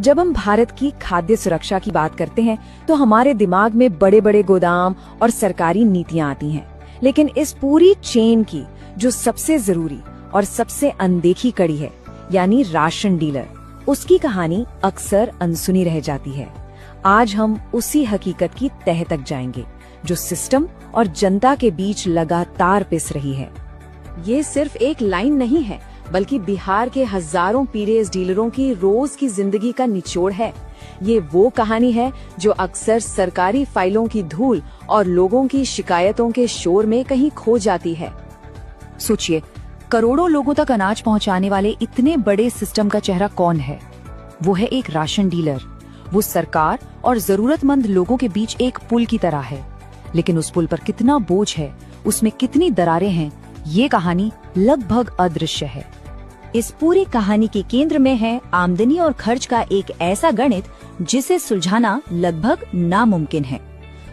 जब हम भारत की खाद्य सुरक्षा की बात करते हैं तो हमारे दिमाग में बड़े बड़े गोदाम और सरकारी नीतियां आती हैं। लेकिन इस पूरी चेन की जो सबसे जरूरी और सबसे अनदेखी कड़ी है, यानी राशन डीलर, उसकी कहानी अक्सर अनसुनी रह जाती है। आज हम उसी हकीकत की तह तक जाएंगे जो सिस्टम और जनता के बीच लगातार पिस रही है। ये सिर्फ एक लाइन नहीं है, बल्कि बिहार के हजारों पीडीएस डीलरों की रोज की जिंदगी का निचोड़ है। ये वो कहानी है जो अक्सर सरकारी फाइलों की धूल और लोगों की शिकायतों के शोर में कहीं खो जाती है। सोचिए, करोड़ों लोगों तक अनाज पहुंचाने वाले इतने बड़े सिस्टम का चेहरा कौन है? वो है एक राशन डीलर। वो सरकार और जरूरतमंद लोगों के बीच एक पुल की तरह है। लेकिन उस पुल पर कितना बोझ है, उसमें कितनी दरारें हैं, ये कहानी लगभग अदृश्य है। इस पूरी कहानी के केंद्र में है आमदनी और खर्च का एक ऐसा गणित जिसे सुलझाना लगभग नामुमकिन है।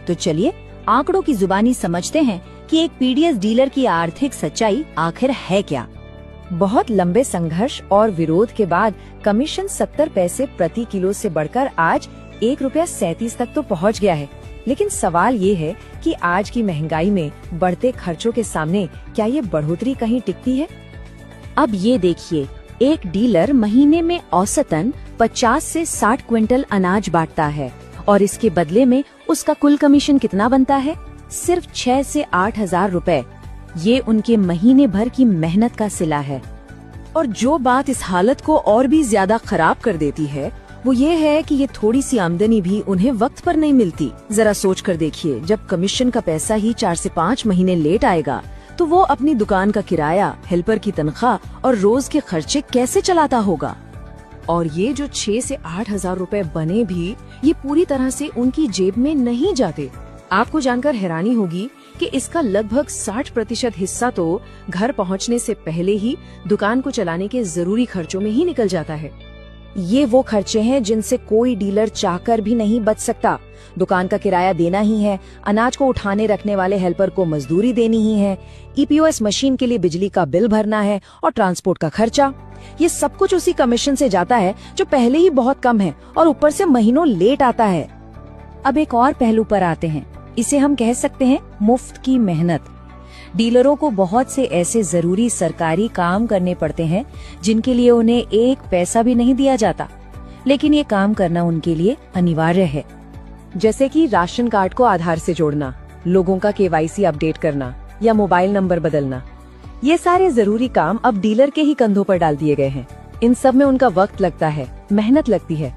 तो चलिए आंकड़ों की जुबानी समझते हैं कि एक पीडीएस डीलर की आर्थिक सच्चाई आखिर है क्या। बहुत लंबे संघर्ष और विरोध के बाद कमीशन 70 पैसे प्रति किलो से बढ़कर आज ₹1.37 तक तो पहुंच गया है। लेकिन सवाल ये है कि आज की महंगाई में बढ़ते खर्चों के सामने क्या ये बढ़ोतरी कहीं टिकती है? अब ये देखिए, एक डीलर महीने में औसतन 50 से 60 क्विंटल अनाज बांटता है और इसके बदले में उसका कुल कमीशन कितना बनता है? सिर्फ 6 से 8 हजार रुपए। ये उनके महीने भर की मेहनत का सिला है। और जो बात इस हालत को और भी ज्यादा खराब कर देती है वो ये है कि ये थोड़ी सी आमदनी भी उन्हें वक्त पर नहीं मिलती। जरा सोच कर देखिए, जब कमीशन का पैसा ही 4 से 5 महीने लेट आएगा तो वो अपनी दुकान का किराया, हेल्पर की तनख्वाह और रोज के खर्चे कैसे चलाता होगा? और ये जो 6 से 8 हजार रुपए बने भी, ये पूरी तरह से उनकी जेब में नहीं जाते। आपको जानकर हैरानी होगी कि इसका लगभग 60% हिस्सा तो घर पहुंचने से पहले ही दुकान को चलाने के जरूरी खर्चों में ही निकल जाता है। ये वो खर्चे हैं जिनसे कोई डीलर चाहकर भी नहीं बच सकता। दुकान का किराया देना ही है, अनाज को उठाने रखने वाले हेल्पर को मजदूरी देनी ही है, ईपीओएस मशीन के लिए बिजली का बिल भरना है और ट्रांसपोर्ट का खर्चा। ये सब कुछ उसी कमीशन से जाता है जो पहले ही बहुत कम है और ऊपर से महीनों लेट आता है। अब एक और पहलू पर आते हैं। इसे हम कह सकते हैं मुफ्त की मेहनत। डीलरों को बहुत से ऐसे जरूरी सरकारी काम करने पड़ते हैं जिनके लिए उन्हें एक पैसा भी नहीं दिया जाता, लेकिन ये काम करना उनके लिए अनिवार्य है। जैसे कि राशन कार्ड को आधार से जोड़ना, लोगों का केवाईसी अपडेट करना या मोबाइल नंबर बदलना। ये सारे जरूरी काम अब डीलर के ही कंधों पर डाल दिए गए हैं। इन सब में उनका वक्त लगता है, मेहनत लगती है,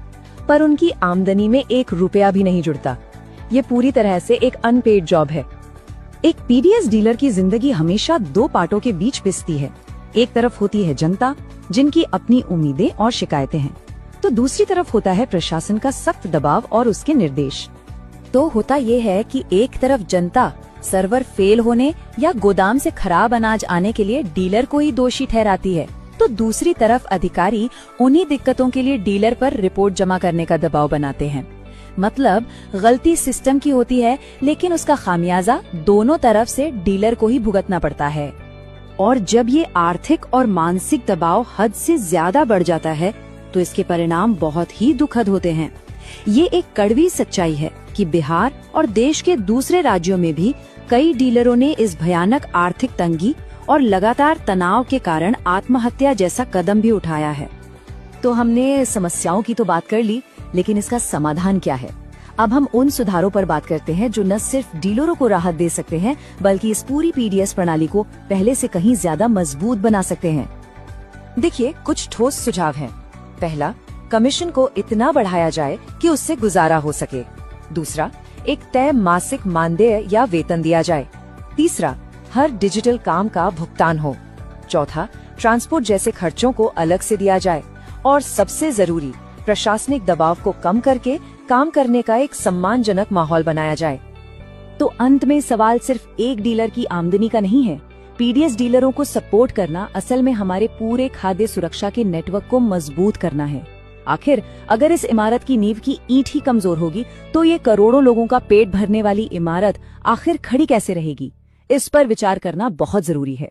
पर उनकी आमदनी में 1 रुपया भी नहीं जुड़ता। ये पूरी तरह से एक अनपेड जॉब है। एक पीडीएस डीलर की जिंदगी हमेशा 2 पार्टों के बीच पिसती है। एक तरफ होती है जनता, जिनकी अपनी उम्मीदें और शिकायतें हैं, तो दूसरी तरफ होता है प्रशासन का सख्त दबाव और उसके निर्देश। तो होता ये है कि एक तरफ जनता सर्वर फेल होने या गोदाम से खराब अनाज आने के लिए डीलर को ही दोषी ठहराती है, तो दूसरी तरफ अधिकारी उन्हीं दिक्कतों के लिए डीलर पर रिपोर्ट जमा करने का दबाव बनाते हैं। मतलब गलती सिस्टम की होती है, लेकिन उसका खामियाजा दोनों तरफ से डीलर को ही भुगतना पड़ता है। और जब ये आर्थिक और मानसिक दबाव हद से ज्यादा बढ़ जाता है तो इसके परिणाम बहुत ही दुखद होते हैं। ये एक कड़वी सच्चाई है कि बिहार और देश के दूसरे राज्यों में भी कई डीलरों ने इस भयानक आर्थिक तंगी और लगातार तनाव के कारण आत्महत्या जैसा कदम भी उठाया है। तो हमने समस्याओं की तो बात कर ली, लेकिन इसका समाधान क्या है? अब हम उन सुधारों पर बात करते हैं जो न सिर्फ डीलरों को राहत दे सकते हैं, बल्कि इस पूरी पीडीएस प्रणाली को पहले से कहीं ज्यादा मजबूत बना सकते हैं। देखिए, कुछ ठोस सुझाव हैं। पहला, कमीशन को इतना बढ़ाया जाए कि उससे गुजारा हो सके। दूसरा, एक तय मासिक मानदेय या वेतन दिया जाए। तीसरा, हर डिजिटल काम का भुगतान हो। चौथा, ट्रांसपोर्ट जैसे खर्चों को अलग से दिया जाए। और सबसे जरूरी, प्रशासनिक दबाव को कम करके काम करने का एक सम्मानजनक माहौल बनाया जाए। तो अंत में सवाल सिर्फ एक डीलर की आमदनी का नहीं है। पीडीएस डीलरों को सपोर्ट करना असल में हमारे पूरे खाद्य सुरक्षा के नेटवर्क को मजबूत करना है। आखिर अगर इस इमारत की नींव की ईंट ही कमजोर होगी तो ये करोड़ों लोगों का पेट भरने वाली इमारत आखिर खड़ी कैसे रहेगी? इस पर विचार करना बहुत जरूरी है।